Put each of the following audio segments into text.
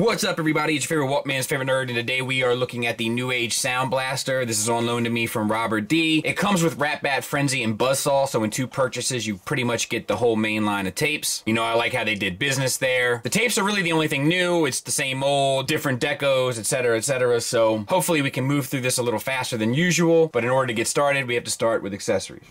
What's up, everybody? It's your favorite Walkman's favorite nerd, and today we are looking at the New Age Soundblaster. This is on loan to me from Robert D. It comes with Rat Bat, Frenzy, and Buzzsaw, so in 2 purchases, you pretty much get the whole main line of tapes. You know, I like how they did business there. The tapes are really the only thing new. It's the same old, different decos, etc., so hopefully we can move through this a little faster than usual, but in order to get started, we have to start with accessories.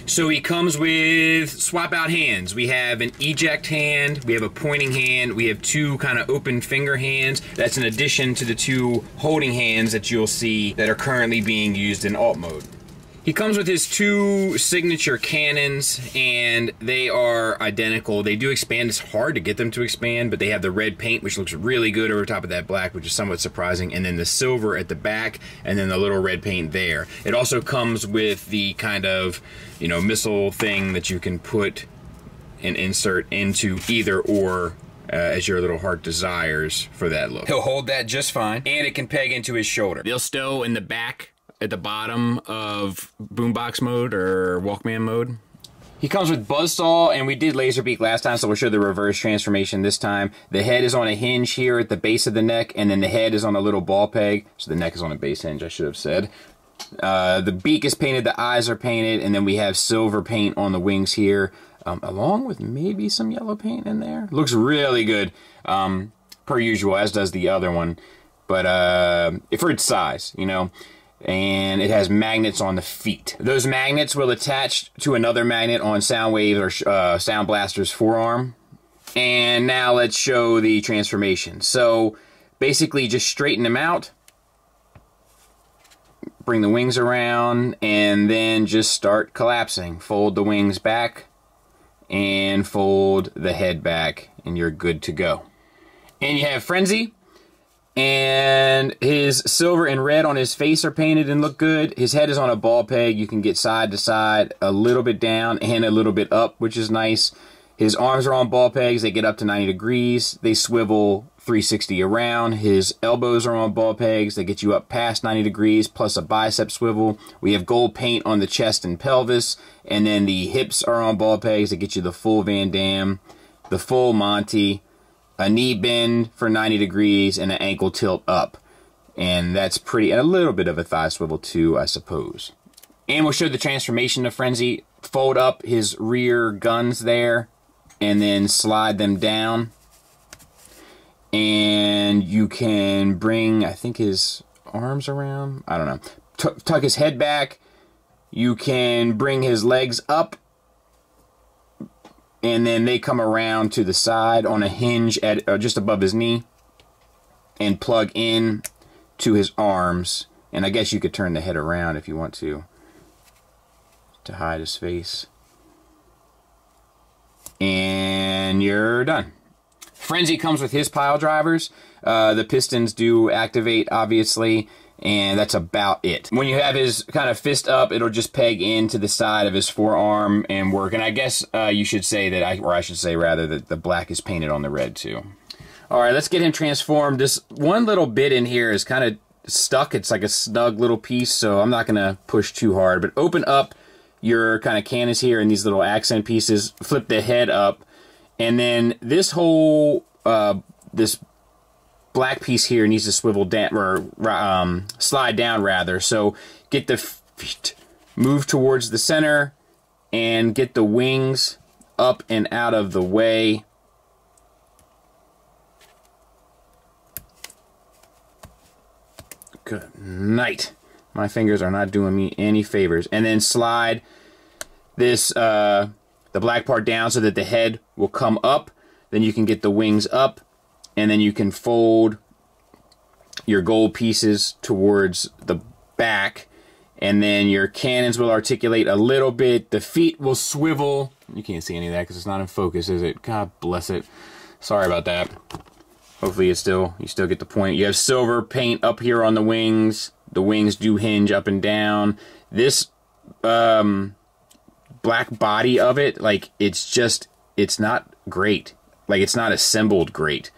So he comes with swap out hands. We have an eject hand, we have a pointing hand, we have 2 kind of open finger hands. That's in addition to the 2 holding hands that you'll see that are currently being used in alt mode. He comes with his 2 signature cannons, and they are identical. They do expand. It's hard to get them to expand, but they have the red paint, which looks really good over top of that black, which is somewhat surprising, and then the silver at the back, and then the little red paint there. It also comes with the kind of, you know, missile thing that you can put and insert into either or as your little heart desires for that look. He'll hold that just fine, and it can peg into his shoulder. They'll stow in the back at the bottom of boombox mode or Walkman mode. He comes with Buzzsaw, and we did Laserbeak last time, so we'll show the reverse transformation this time. The head is on a hinge here at the base of the neck, and then the head is on a little ball peg, so the neck is on a base hinge, I should have said. The beak is painted, the eyes are painted, and then we have silver paint on the wings here, along with maybe some yellow paint in there. Looks really good, per usual, as does the other one, but for its size, you know. And it has magnets on the feet. Those magnets will attach to another magnet on Soundwave or Soundblaster's forearm. And now let's show the transformation. So basically just straighten them out, bring the wings around, and then just start collapsing. Fold the wings back and fold the head back, and you're good to go. And you have Frenzy. And his silver and red on his face are painted and look good. His head is on a ball peg. You can get side to side, a little bit down and a little bit up, which is nice. His arms are on ball pegs. They get up to 90 degrees. They swivel 360 around. His elbows are on ball pegs. They get you up past 90 degrees, plus a bicep swivel. We have gold paint on the chest and pelvis. And then the hips are on ball pegs. They get you the full Van Damme, the full Monty, a knee bend for 90 degrees, and an ankle tilt up. And that's pretty, and a little bit of a thigh swivel too, I suppose. And we'll show the transformation of Frenzy. Fold up his rear guns there, and then slide them down. And you can bring, I think, his arms around. I don't know. Tuck his head back. You can bring his legs up, and then they come around to the side on a hinge at just above his knee and plug in to his arms. And I guess you could turn the head around if you want to hide his face. And you're done. Frenzy comes with his pile drivers. The pistons do activate, obviously, and that's about it. When you have his kind of fist up, it'll just peg into the side of his forearm and work. And I guess you should say that, I should say rather, that the black is painted on the red too. All right, let's get him transformed. This one little bit in here is kind of stuck. It's like a snug little piece, so I'm not gonna push too hard. But open up your kind of cannons here and these little accent pieces. Flip the head up, and then this whole this black piece here needs to swivel down, or slide down rather. So get the feet, move towards the center, and get the wings up and out of the way. Good night. My fingers are not doing me any favors. And then slide this the black part down so that the head will come up. Then you can get the wings up. And then you can fold your gold pieces towards the back. And then your cannons will articulate a little bit. The feet will swivel. You can't see any of that because it's not in focus, is it? God bless it. Sorry about that. Hopefully you still get the point. You have silver paint up here on the wings. The wings do hinge up and down. This black body of it, like, it's not great. Like, it's not assembled great.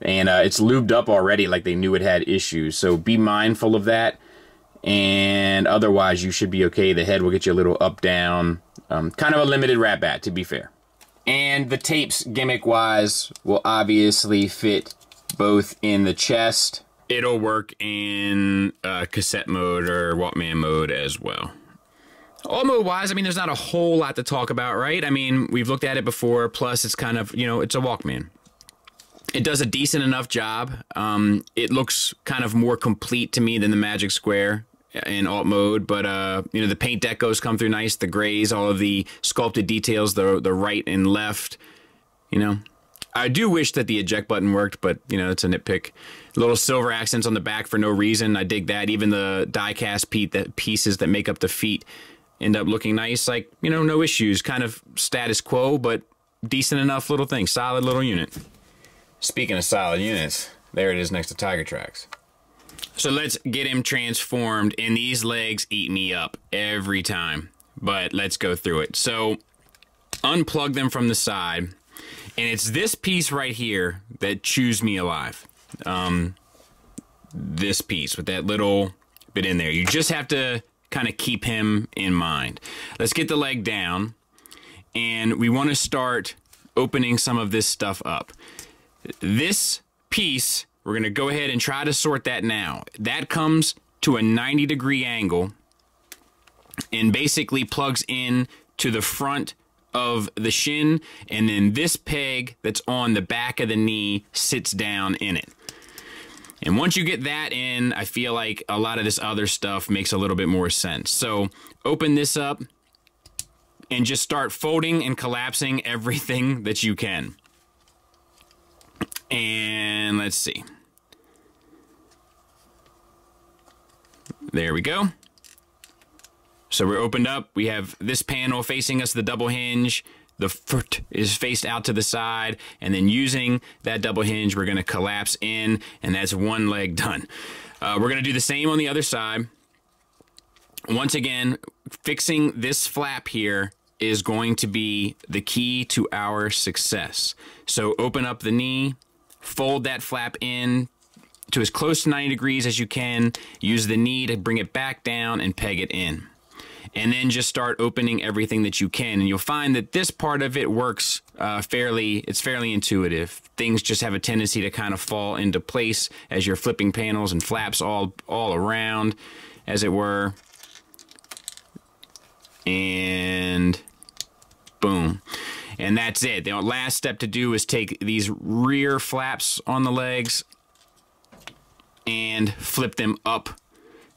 And it's lubed up already, like they knew it had issues. So be mindful of that. And otherwise, you should be okay. The head will get you a little up, down. Kind of a limited Rat Bat, to be fair. And the tapes, gimmick-wise, will obviously fit both in the chest. It'll work in cassette mode or Walkman mode as well. All mode wise, I mean, there's not a whole lot to talk about, right? I mean, we've looked at it before, plus it's kind of, you know, it's a Walkman. It does a decent enough job. It looks kind of more complete to me than the Magic Square in alt mode, but you know, the paint decos come through nice, the grays, all of the sculpted details, the right and left, you know. I do wish that the eject button worked, but you know, it's a nitpick. Little silver accents on the back for no reason. I dig that. Even the die-cast pieces that make up the feet end up looking nice. Like, you know, no issues. Kind of status quo, but decent enough little thing. Solid little unit. Speaking of solid units, there it is next to Tiger Tracks. So let's get him transformed, and these legs eat me up every time. But let's go through it. So unplug them from the side, and it's this piece right here that chews me alive. This piece with that little bit in there. You just have to kind of keep him in mind. Let's get the leg down, and we want to start opening some of this stuff up. This piece, we're going to go ahead and try to sort that now. That comes to a 90-degree angle and basically plugs in to the front of the shin, and then this peg that's on the back of the knee sits down in it. And once you get that in, I feel like a lot of this other stuff makes a little bit more sense. So open this up and just start folding and collapsing everything that you can. And let's see. There we go. So we're opened up. We have this panel facing us, the double hinge. The foot is faced out to the side, and then using that double hinge, we're going to collapse in, and that's one leg done. We're going to do the same on the other side. Once again, fixing this flap here is going to be the key to our success. So open up the knee, fold that flap in to as close to 90 degrees as you can, use the knee to bring it back down and peg it in. And then just start opening everything that you can. And you'll find that this part of it works it's fairly intuitive. Things just have a tendency to kind of fall into place as you're flipping panels and flaps all around, as it were. And boom. And that's it. The last step to do is take these rear flaps on the legs and flip them up.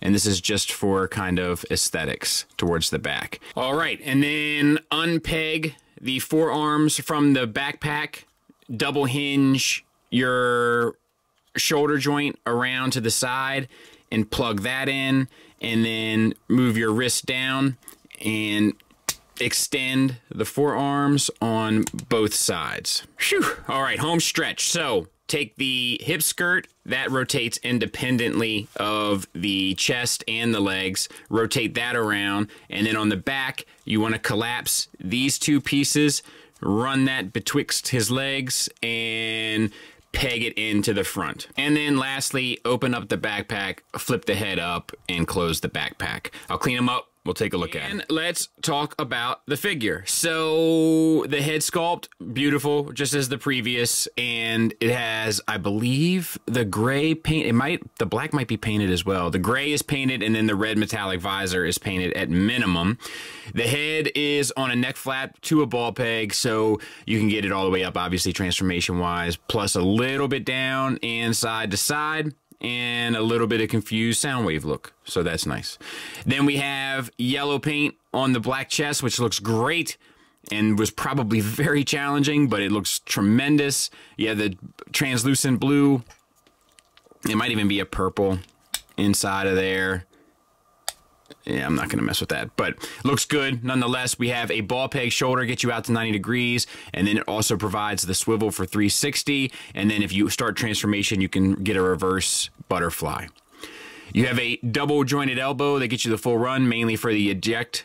And this is just for kind of aesthetics towards the back. All right, and then unpeg the forearms from the backpack, double hinge your shoulder joint around to the side and plug that in, and then move your wrist down and extend the forearms on both sides. Whew. All right, home stretch. So take the hip skirt, that rotates independently of the chest and the legs. Rotate that around, and then on the back, you want to collapse these two pieces, run that betwixt his legs, and peg it into the front. And then lastly, open up the backpack, flip the head up, and close the backpack. I'll clean them up. We'll take a look at it. And let's talk about the figure. So the head sculpt, beautiful, just as the previous, and it has, I believe, the gray paint. The black might be painted as well. The gray is painted, and then the red metallic visor is painted at minimum. The head is on a neck flap to a ball peg, so you can get it all the way up, obviously, transformation-wise, plus a little bit down and side to side, and a little bit of confused Soundwave look, so that's nice. Then we have yellow paint on the black chest, which looks great and was probably very challenging, but it looks tremendous. You have the translucent blue. It might even be a purple inside of there. Yeah, I'm not going to mess with that, but looks good. Nonetheless, we have a ball peg shoulder, get you out to 90 degrees, and then it also provides the swivel for 360, and then if you start transformation, you can get a reverse butterfly. You have a double jointed elbow that gets you the full run, mainly for the eject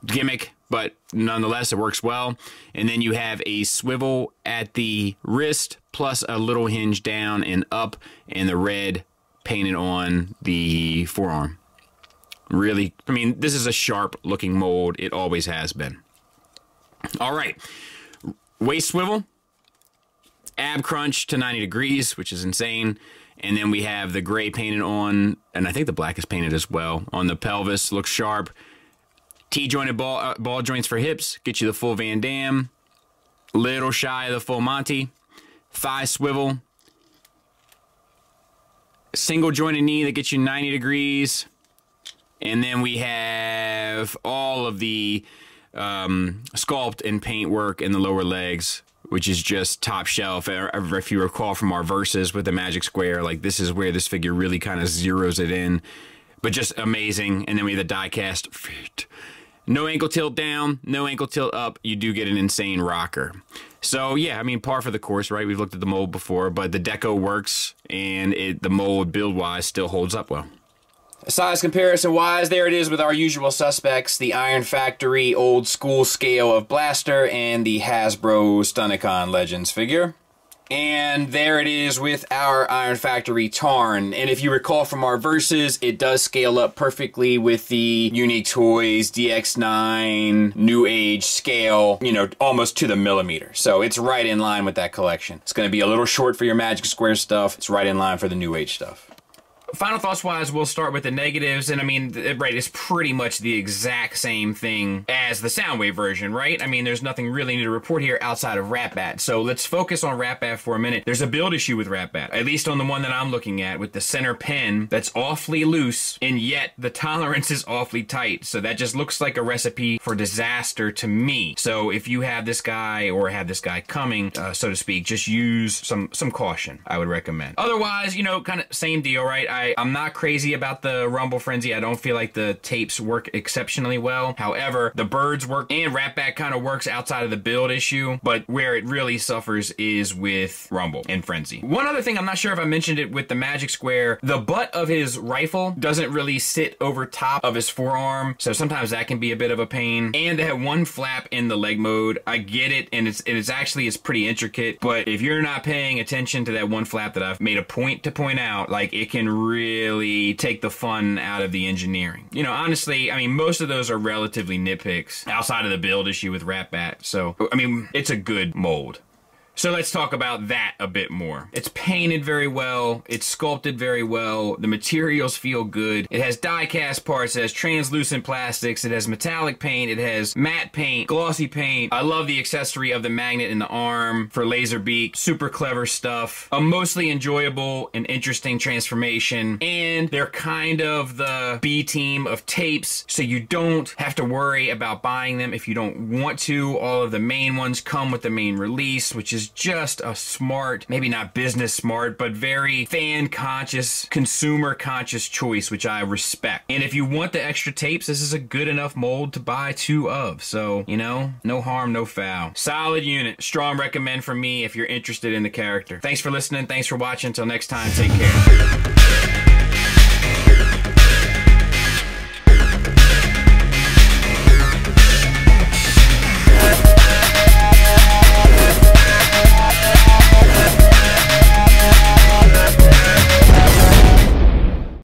gimmick, but nonetheless, it works well. And then you have a swivel at the wrist, plus a little hinge down and up, and the red painted on the forearm. Really, I mean, this is a sharp looking mold. It always has been. All right, waist swivel. ab crunch to 90 degrees, which is insane. And then we have the gray painted on, and I think the black is painted as well, on the pelvis. Looks sharp. T-jointed ball joints for hips. Get you the full Van Damme. Little shy of the full Monty. Thigh swivel. Single jointed knee that gets you 90 degrees. And then we have all of the sculpt and paint work in the lower legs, which is just top shelf. If you recall from our verses with the Magic Square, like this is where this figure really kind of zeroes it in. But just amazing. And then we have the die-cast feet. No ankle tilt down, no ankle tilt up. You do get an insane rocker. So yeah, I mean, par for the course, right? We've looked at the mold before, but the deco works, and the mold build-wise still holds up well. Size comparison-wise, there it is with our usual suspects, the Iron Factory old school scale of Blaster and the Hasbro Stunnicon Legends figure. And there it is with our Iron Factory Tarn. And if you recall from our verses, it does scale up perfectly with the Unique Toys DX9 New Age scale, you know, almost to the millimeter. So it's right in line with that collection. It's going to be a little short for your Magic Square stuff. It's right in line for the New Age stuff. Final thoughts wise, we'll start with the negatives, and I mean, right, it's pretty much the exact same thing as the Soundwave version, right? I mean, there's nothing really new to report here outside of Ratbat. So let's focus on Ratbat for a minute. There's a build issue with Ratbat, at least on the one that I'm looking at, with the center pin that's awfully loose, and yet the tolerance is awfully tight. So that just looks like a recipe for disaster to me. So if you have this guy, or have this guy coming, so to speak, just use some caution, I would recommend. Otherwise, you know, kind of same deal, right? I'm not crazy about the Rumble Frenzy. I don't feel like the tapes work exceptionally well. However, the birds work, and Ratbat kind of works outside of the build issue, but where it really suffers is with Rumble and Frenzy. One other thing, I'm not sure if I mentioned it with the Magic Square, the butt of his rifle doesn't really sit over top of his forearm, so sometimes that can be a bit of a pain. And they have one flap in the leg mode. I get it, and it's actually pretty intricate, but if you're not paying attention to that one flap that I've made a point to point out, like, it can really take the fun out of the engineering. You know, honestly, I mean, most of those are relatively nitpicks outside of the build issue with Ratbat. So, I mean, it's a good mold. So let's talk about that a bit more. It's painted very well. It's sculpted very well. The materials feel good. It has die-cast parts. It has translucent plastics. It has metallic paint. It has matte paint, glossy paint. I love the accessory of the magnet in the arm for laser beak. Super clever stuff. A mostly enjoyable and interesting transformation. And they're kind of the B team of tapes, so you don't have to worry about buying them if you don't want to. All of the main ones come with the main release, which is just a smart, maybe not business smart, but very fan conscious, consumer conscious choice, which I respect. And if you want the extra tapes, this is a good enough mold to buy 2 of. So, you know, no harm, no foul. Solid unit. Strong recommend from me if you're interested in the character. Thanks for listening. Thanks for watching. Until next time, take care.